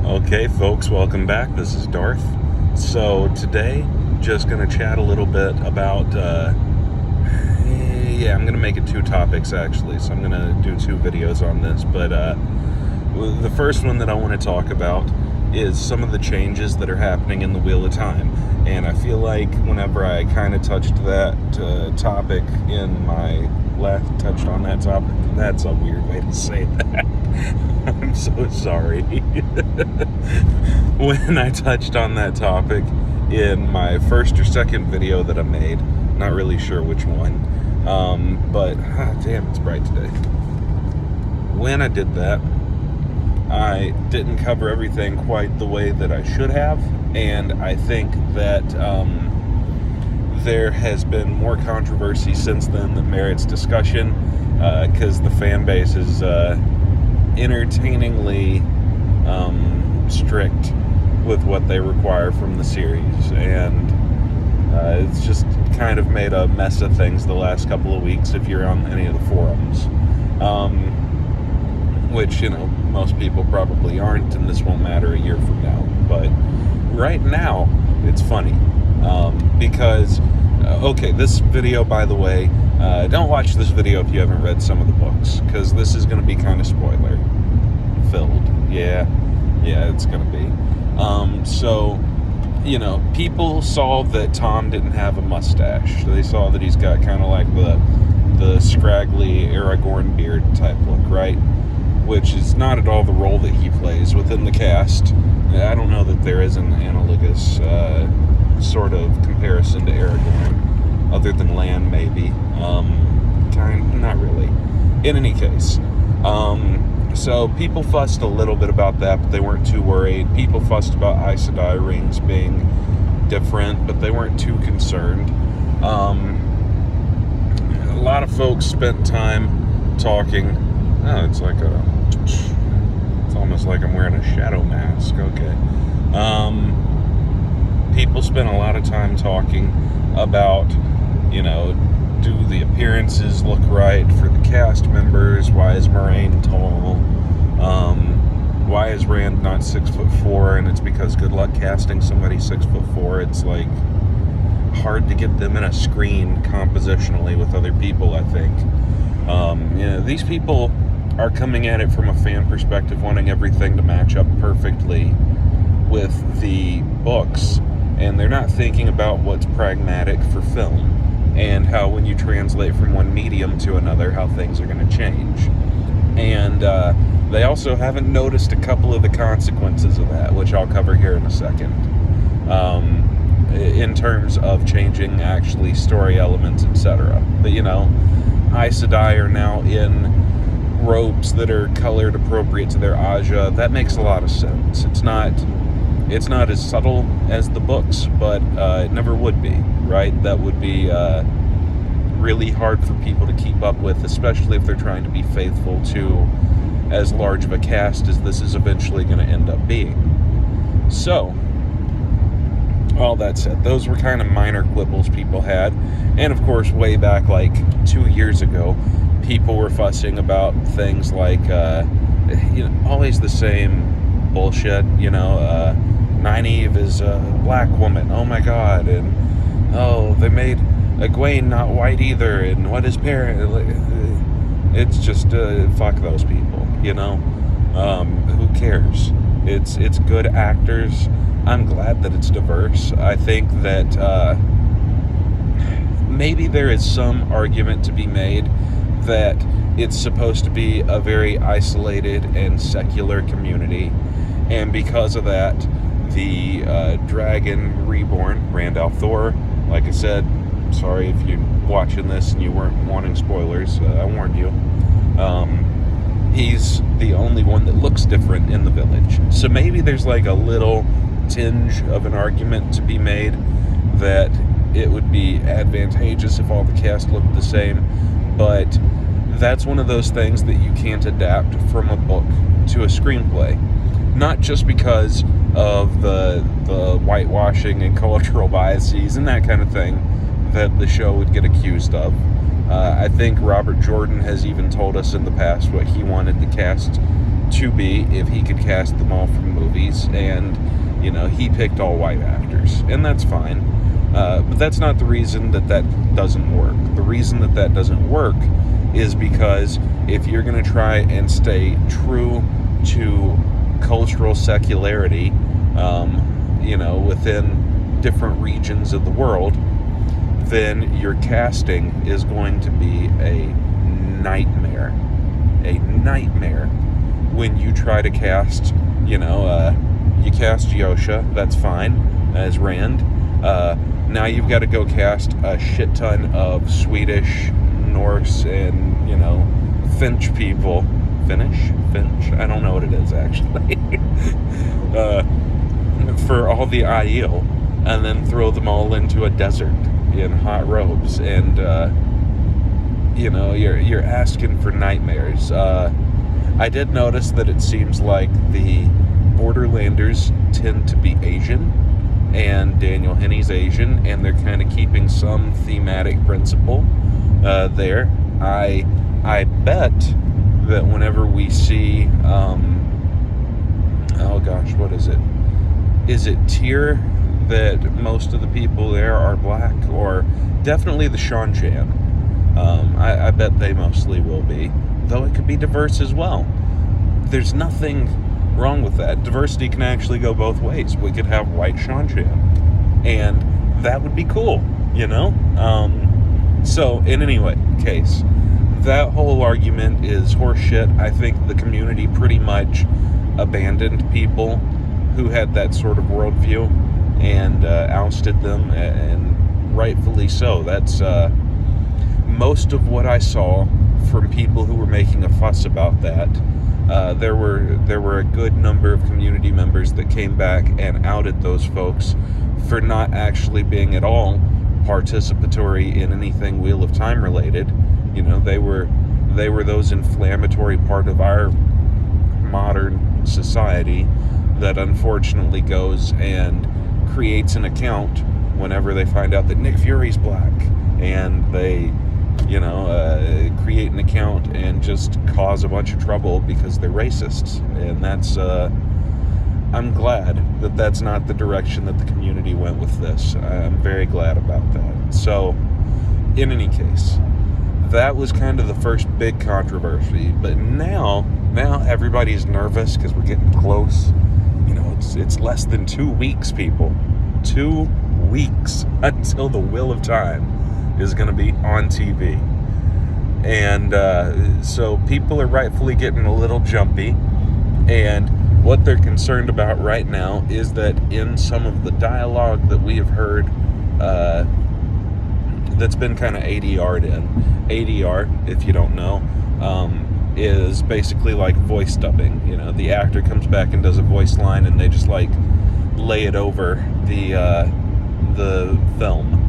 Okay, folks, welcome back. This is Darth. So today, just going to chat a little bit about, I'm going to make it two topics actually. So I'm going to do two videos on this. But the first one that I want to talk about is some of the changes that are happening in the Wheel of Time. And I feel like whenever I kind of touched that topic in my touched on that topic, that's a weird way to say that. I'm so sorry. When I touched on that topic in my first or second video that I made, not really sure which one, but damn, it's bright today. When I did that, I didn't cover everything quite the way that I should have, and I think that there has been more controversy since then that merits discussion, because the fan base is entertainingly strict with what they require from the series, and it's just kind of made a mess of things the last couple of weeks if you're on any of the forums, which, most people probably aren't, and this won't matter a year from now. But right now, it's funny, because, okay, this video, by the way, don't watch this video if you haven't read some of the books, because this is going to be kind of spoiler-filled. Yeah, it's going to be. So, people saw that Tom didn't have a mustache. They saw that he's got kind of like the scraggly Aragorn beard type look, right? Which is not at all the role that he plays within the cast. I don't know that there is an analogous sort of comparison to Aragorn, other than Lan, maybe. Not really. In any case, so people fussed a little bit about that, but they weren't too worried. People fussed about Aes Sedai rings being different, but they weren't too concerned. A lot of folks spent time talking. Oh, it's almost like I'm wearing a shadow mask. Okay. People spent a lot of time talking about, do the appearances look right for the cast members? Why is Moraine tall? Why is Rand not 6'4"? And it's because good luck casting somebody 6'4". It's like hard to get them in a screen compositionally with other people, I think. These people are coming at it from a fan perspective, wanting everything to match up perfectly with the books, and they're not thinking about what's pragmatic for film and how, when you translate from one medium to another, how things are going to change. And they also haven't noticed a couple of the consequences of that, which I'll cover here in a second, in terms of changing actually story elements, etc. But Aes Sedai are now in robes that are colored appropriate to their Aja. That makes a lot of sense. It's not as subtle as the books, but it never would be, right? That would be really hard for people to keep up with, especially if they're trying to be faithful to as large of a cast as this is eventually going to end up being. So, all that said, those were kind of minor quibbles people had. And of course, way back like 2 years ago, people were fussing about things like, always the same bullshit, Nynaeve is a black woman, oh my god, and they made Egwene not white either, and what is parent? It's just, fuck those people, who cares? It's good actors. I'm glad that it's diverse. I think that maybe there is some argument to be made that it's supposed to be a very isolated and secular community, and because of that, the Dragon Reborn, Rand al'Thor, like I said, sorry if you're watching this and you weren't wanting spoilers, I warned you, he's the only one that looks different in the village. So maybe there's like a little tinge of an argument to be made that it would be advantageous if all the cast looked the same, but that's one of those things that you can't adapt from a book to a screenplay. Not just because of the whitewashing and cultural biases and that kind of thing that the show would get accused of. I think Robert Jordan has even told us in the past what he wanted the cast to be if he could cast them all from movies, and he picked all white actors, and that's fine. But that's not the reason that doesn't work. The reason that doesn't work is because if you're going to try and stay true to cultural secularity, within different regions of the world, then your casting is going to be a nightmare. A nightmare when you try to cast, you cast Yosha, that's fine, as Rand. Now you've got to go cast a shit ton of Swedish, Norse, and, Finch people. Finch? I don't know what it is, actually. For all the Aiel, and then throw them all into a desert in hot robes, and, you're asking for nightmares. I did notice that it seems like the Borderlanders tend to be Asian, and Daniel Henney's Asian, and they're kind of keeping some thematic principle there. I bet that whenever we see, oh gosh, what is it? Is it Tyr that most of the people there are black, or definitely the Shan-Chan? I bet they mostly will be, though it could be diverse as well. There's nothing wrong with that. Diversity can actually go both ways. We could have white Shan-Chan, and that would be cool, So, in any case, that whole argument is horseshit. I think the community pretty much abandoned people who had that sort of worldview and ousted them, and rightfully so. That's most of what I saw from people who were making a fuss about that. There were a good number of community members that came back and outed those folks for not actually being at all participatory in anything Wheel of Time related. They were those inflammatory part of our modern society that unfortunately goes and creates an account whenever they find out that Nick Fury's black, and they create an account and just cause a bunch of trouble because they're racists. And that's I'm glad that that's not the direction that the community went with this. I'm very glad about that. So, in any case, that was kind of the first big controversy. But now everybody's nervous because we're getting close. It's less than 2 weeks, people. 2 weeks until the Wheel of Time is going to be on TV. And so people are rightfully getting a little jumpy. And what they're concerned about right now is that in some of the dialogue that we have heard that's been kind of ADR'd in. ADR, if you don't know, is basically like voice dubbing. The actor comes back and does a voice line, and they just like lay it over the film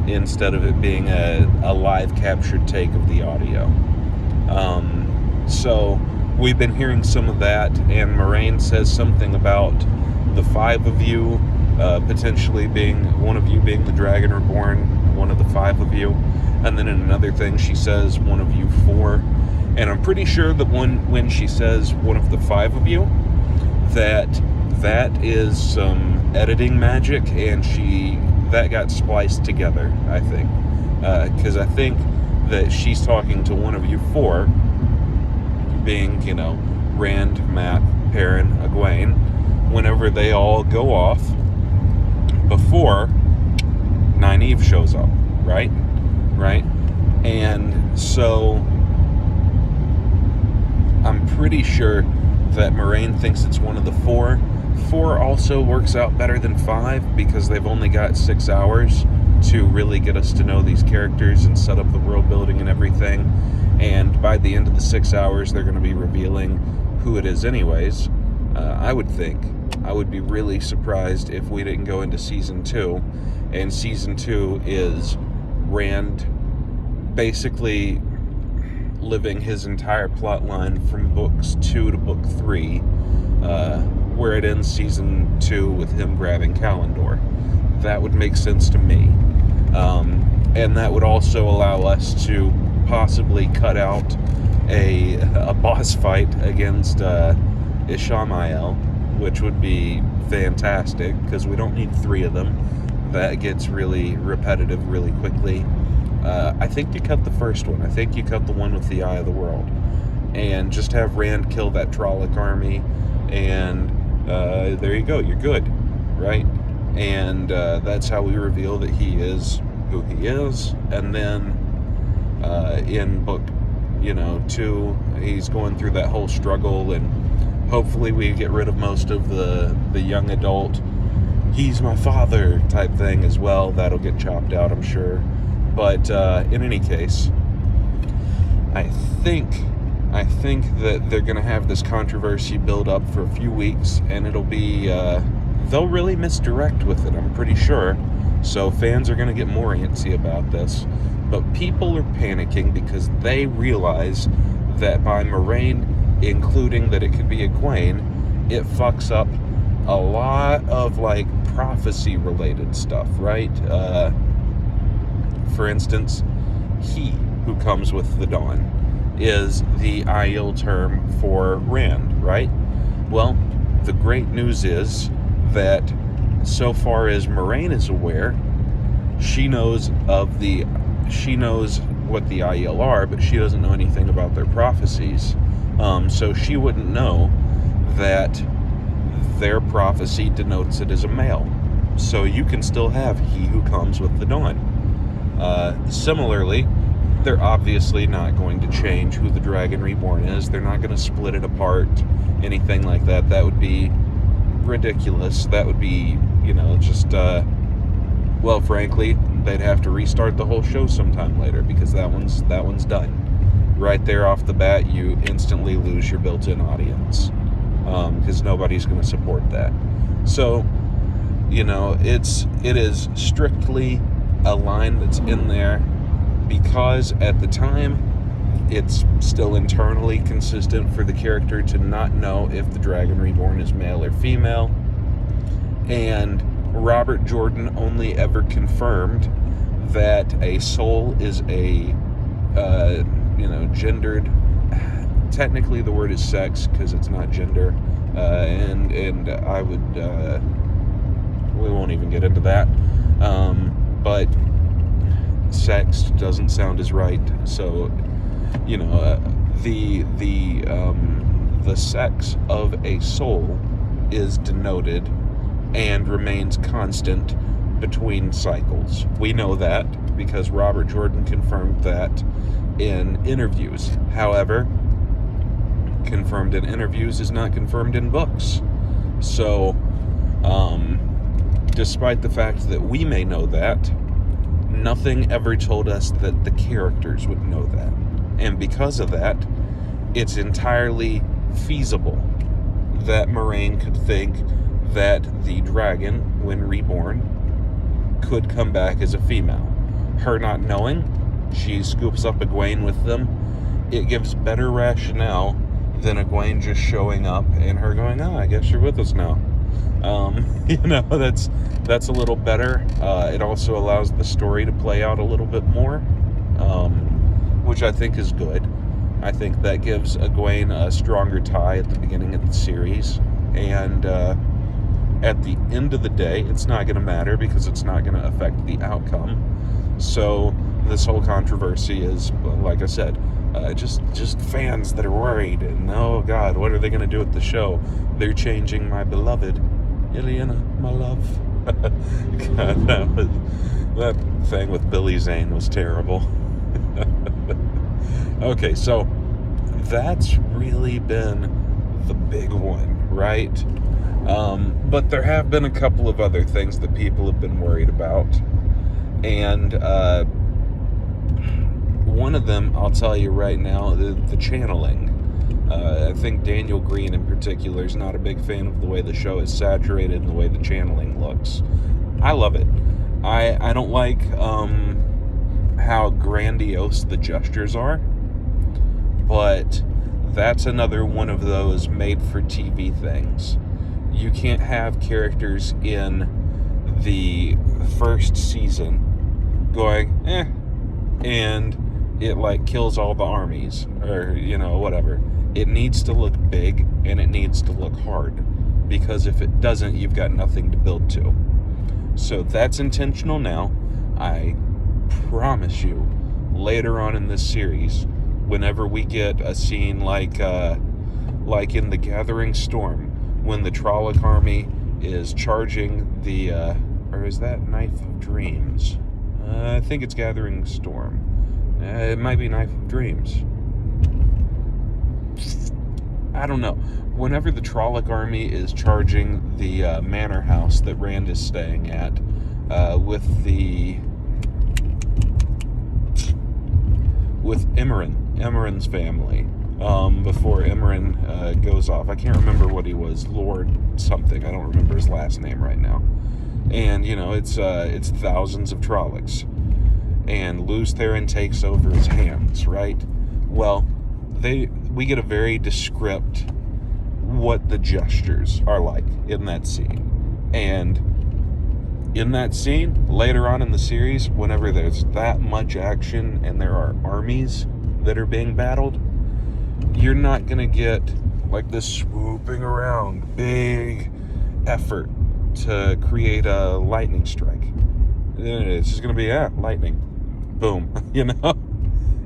instead of it being a live captured take of the audio. So we've been hearing some of that, and Moraine says something about the 5 of you potentially being, one of you being the Dragon Reborn, one of the 5 of you, and then in another thing she says one of you 4. And I'm pretty sure that when she says one of the 5 of you, that is some editing magic, and that got spliced together, I think. Because I think that she's talking to one of you 4, being, Rand, Matt, Perrin, Egwene, whenever they all go off before Nynaeve shows up, right? And so I'm pretty sure that Moraine thinks it's one of the 4. 4 also works out better than 5 because they've only got 6 hours to really get us to know these characters and set up the world building and everything. And by the end of the 6 hours, they're going to be revealing who it is anyways. I would think. I would be really surprised if we didn't go into Season 2. And Season 2 is Rand basically living his entire plot line from books 2 to book 3, where it ends Season 2 with him grabbing Kalendor. That would make sense to me. And that would also allow us to possibly cut out a boss fight against Ishamael, which would be fantastic because we don't need 3 of them. That gets really repetitive really quickly. I think you cut the first one. I think you cut the one with the Eye of the World, and just have Rand kill that Trolloc army, and there you go. You're good, right? And that's how we reveal that he is who he is. And then in book 2, he's going through that whole struggle, and hopefully we get rid of most of the young adult he's my father type thing as well. That'll get chopped out, I'm sure. But in any case, I think that they're going to have this controversy build up for a few weeks, and it'll be they'll really misdirect with it, I'm pretty sure. So fans are going to get more antsy about this. But people are panicking because they realize that by Moraine including that it could be Egwene, it fucks up a lot of like prophecy related stuff, right? For instance, he who comes with the dawn is the Aiel term for Rand, right? Well, the great news is that so far as Moraine is aware, she knows what the Aiel are, but she doesn't know anything about their prophecies. So she wouldn't know that their prophecy denotes it as a male. So you can still have he who comes with the dawn. Similarly, they're obviously not going to change who the Dragon Reborn is. They're not going to split it apart, anything like that. That would be ridiculous. That would be, just, well, frankly, they'd have to restart the whole show sometime later, because that one's done. Right there off the bat, you instantly lose your built-in audience, because nobody's going to support that. So, it is strictly a line that's in there because at the time it's still internally consistent for the character to not know if the Dragon Reborn is male or female. And Robert Jordan only ever confirmed that a soul is a gendered, technically the word is sex because it's not gender, and I would we won't even get into that, but sex doesn't sound as right. So the sex of a soul is denoted and remains constant between cycles. We know that because Robert Jordan confirmed that in interviews. However, confirmed in interviews is not confirmed in books. So despite the fact that we may know that, nothing ever told us that the characters would know that. And because of that, it's entirely feasible that Moraine could think that the dragon, when reborn, could come back as a female. Her not knowing, she scoops up Egwene with them. It gives better rationale than Egwene just showing up and her going, "Oh, I guess you're with us now." That's a little better. It also allows the story to play out a little bit more, which I think is good. I think that gives Egwene a stronger tie at the beginning of the series, and at the end of the day, it's not going to matter because it's not going to affect the outcome. So this whole controversy is, like I said, just fans that are worried, and oh God, what are they going to do with the show? They're changing my beloved Ileana, my love. God, that thing with Billy Zane was terrible. Okay, so that's really been the big one, right? But there have been a couple of other things that people have been worried about, and one of them, I'll tell you right now, the channeling. I think Daniel Green in particular is not a big fan of the way the show is saturated and the way the channeling looks. I love it. I don't like how grandiose the gestures are, but that's another one of those made-for-TV things. You can't have characters in the first season going, and it like kills all the armies, or whatever. It needs to look big, and it needs to look hard, because if it doesn't, you've got nothing to build to. So that's intentional now. I promise you, later on in this series, whenever we get a scene like in The Gathering Storm, when the Trolloc army is charging the, or is that Knife of Dreams? I think it's Gathering Storm. It might be Knife of Dreams. I don't know. Whenever the Trolloc army is charging the manor house that Rand is staying at, with Emmeren's family, before Emmeren goes off. I can't remember what he was, Lord something. I don't remember his last name right now. And it's thousands of Trollocs, and Lews Therin takes over his hands, right? Well, we get a very descript what the gestures are like in that scene. And in that scene, later on in the series, whenever there's that much action and there are armies that are being battled, you're not going to get like this swooping around big effort to create a lightning strike. It's just going to be, lightning. Boom.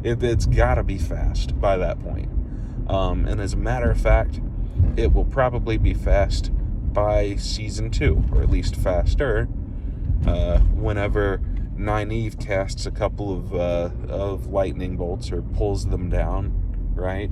It's got to be fast by that point. And as a matter of fact, it will probably be fast by season 2, or at least faster, whenever Nynaeve casts a couple of lightning bolts, or pulls them down, right?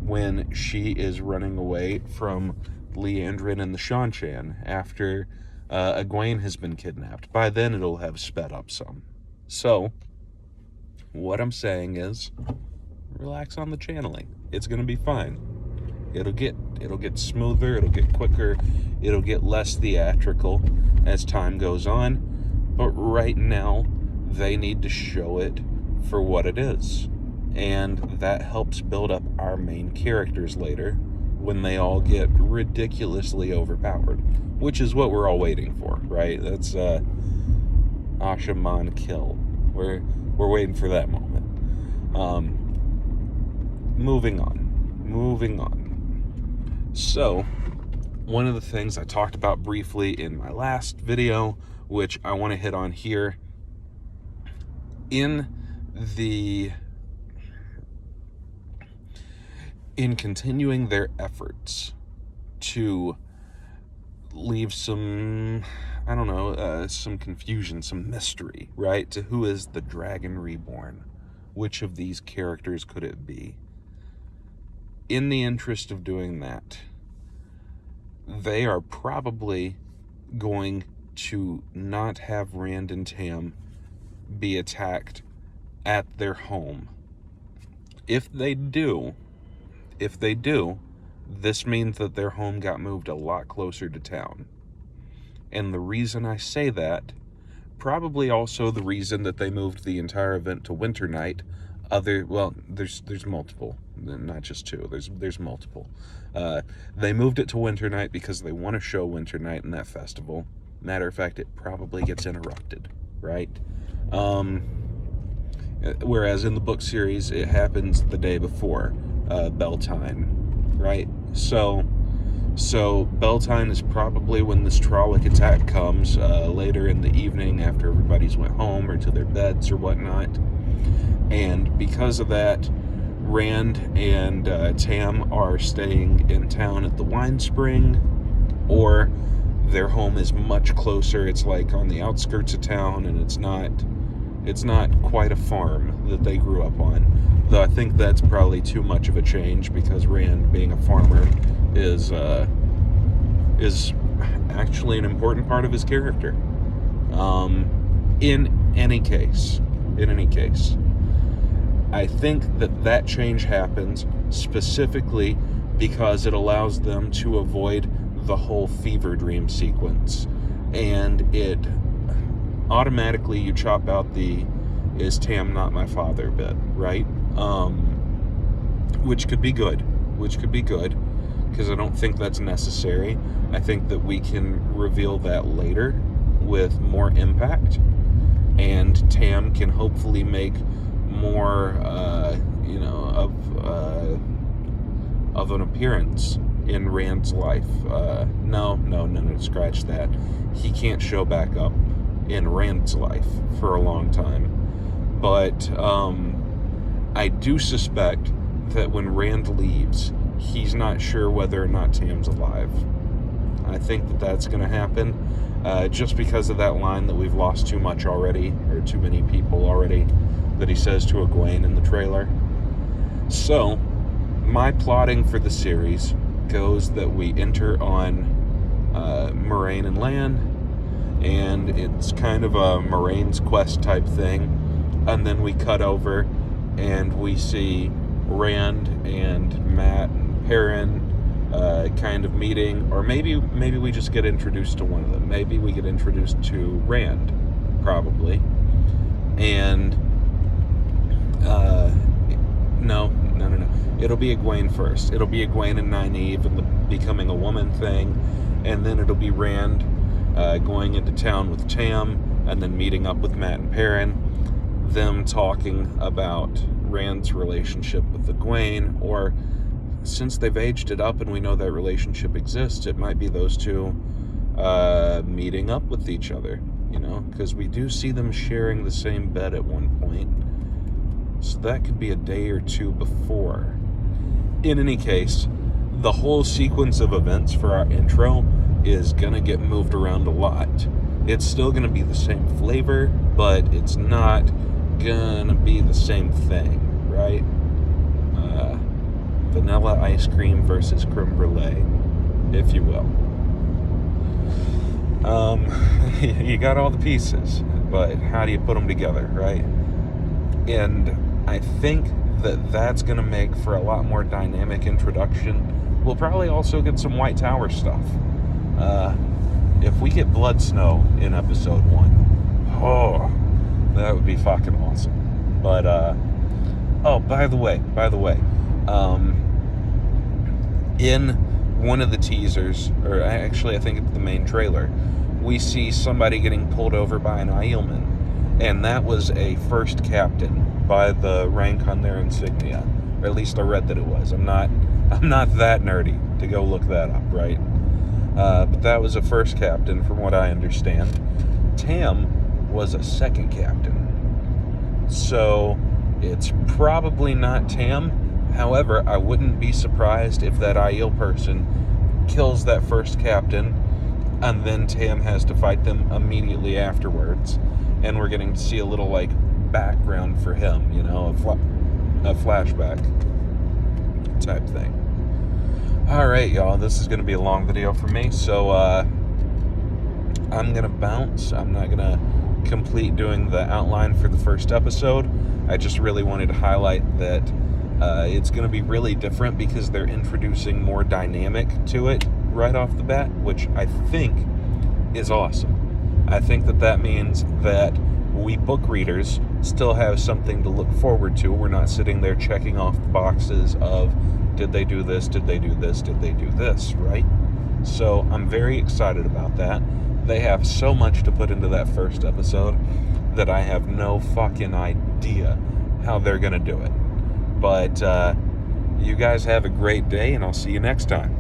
When she is running away from Liandrin and the Shanshan after Egwene has been kidnapped. By then it'll have sped up some. So, what I'm saying is, relax on the channeling. It's going to be fine. It'll get smoother, it'll get quicker, it'll get less theatrical as time goes on, but right now they need to show it for what it is. And that helps build up our main characters later when they all get ridiculously overpowered, which is what we're all waiting for, right? That's Ashaman kill. We're waiting for that moment. Moving on. So, one of the things I talked about briefly in my last video, which I want to hit on here, in continuing their efforts to leave some, some confusion, some mystery, right? To who is the Dragon Reborn? Which of these characters could it be? In the interest of doing that, they are probably going to not have Rand and Tam be attacked at their home. If they do, this means that their home got moved a lot closer to town. And the reason I say that, probably also the reason that they moved the entire event to Winternight, there's multiple, not just two, there's multiple. They moved it to Winternight because they want to show Winternight in that festival. Matter of fact, it probably gets interrupted, right? Whereas in the book series, it happens the day before Beltane, right? So Beltane is probably when this Trolloc attack comes, later in the evening after everybody's went home or to their beds or whatnot. And because of that, Rand and Tam are staying in town at the Wine Spring, or their home is much closer. It's like on the outskirts of town, and it's not quite a farm that they grew up on. Though I think that's probably too much of a change, because Rand, being a farmer, is actually an important part of his character. In any case, I think that change happens specifically because it allows them to avoid the whole fever dream sequence, and it automatically, you chop out the "is Tam not my father" bit, right? Which could be good, because I don't think that's necessary. I think that we can reveal that later with more impact. and Tam can hopefully make more, of an appearance in Rand's life. No, scratch that. He can't show back up in Rand's life for a long time. But I do suspect that when Rand leaves, he's not sure whether or not Tam's alive. I think that that's going to happen, just because of that line that we've lost too much already, or too many people already, that he says to Egwene in the trailer. So, my plotting for the series goes that we enter on Moraine and Lan, and it's kind of a Moraine's quest type thing, and then we cut over and we see Rand and Matt and Perrin kind of meeting, or maybe we just get introduced to one of them. Maybe we get introduced to Rand, probably. And no. It'll be Egwene first. It'll be Egwene and Nynaeve and the becoming a woman thing, and then it'll be Rand going into town with Tam, and then meeting up with Matt and Perrin, them talking about Rand's relationship with Egwene, or since they've aged it up and we know that relationship exists, it might be those two meeting up with each other, because we do see them sharing the same bed at one point. So that could be a day or two before. In any case, the whole sequence of events for our intro is going to get moved around a lot. It's still going to be the same flavor, but it's not going to be the same thing, right? Vanilla ice cream versus creme brulee, if you will. You got all the pieces, but how do you put them together, right? And I think that that's going to make for a lot more dynamic introduction. We'll probably also get some White Tower stuff. If we get Blood Snow in episode 1, that would be fucking awesome. But, by the way, in one of the teasers, or actually I think it's the main trailer, we see somebody getting pulled over by an Aielman, and that was a first captain by the rank on their insignia, or at least I read that it was. I'm not that nerdy to go look that up, right? But that was a first captain from what I understand. Tam was a second captain, so it's probably not Tam. However, I wouldn't be surprised if that Aiel person kills that first captain, and then Tam has to fight them immediately afterwards, and we're getting to see a little, background for him, a flashback type thing. Alright, y'all, this is going to be a long video for me, so, I'm going to bounce. I'm not going to complete doing the outline for the first episode. I just really wanted to highlight that it's going to be really different because they're introducing more dynamic to it right off the bat, which I think is awesome. I think that means that we book readers still have something to look forward to. We're not sitting there checking off the boxes of, did they do this, did they do this, did they do this, right? So I'm very excited about that. They have so much to put into that first episode that I have no fucking idea how they're going to do it. But you guys have a great day, and I'll see you next time.